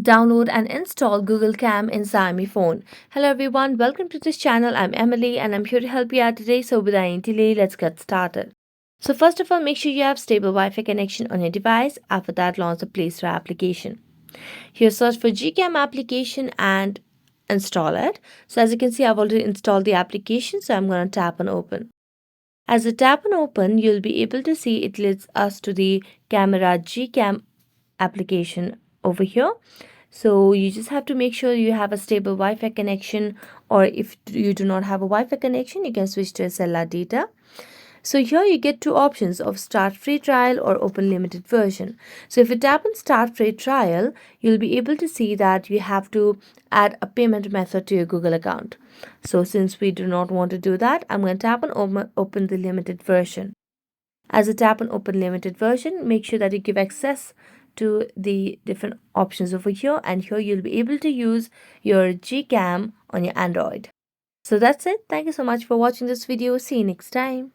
download and install Google Cam in Xiaomi phone. Hello everyone, welcome to this channel. I'm Emily and I'm here to help you out today. So without any delay, let's get started. So first of all, make sure you have stable Wi-Fi connection on your device. After that, launch the Play Store application. Here, search for GCam application and install it. So as you can see, I've already installed the application, so I'm going to tap on open. As I tap on open, you'll be able to see it leads us to the camera GCam application over here. So you just have to make sure you have a stable Wi-Fi connection, or if you do not have a Wi-Fi connection, you can switch to a cellular data. So here you get two options of start free trial or open limited version. So if you tap on start free trial, you'll be able to see that you have to add a payment method to your Google account. So since we do not want to do that, I'm going to tap on open the limited version. As I tap on open limited version, make sure that you give access to the different options over here, and here you'll be able to use your GCam on your Android. So that's it. Thank you so much for watching this video. See you next time.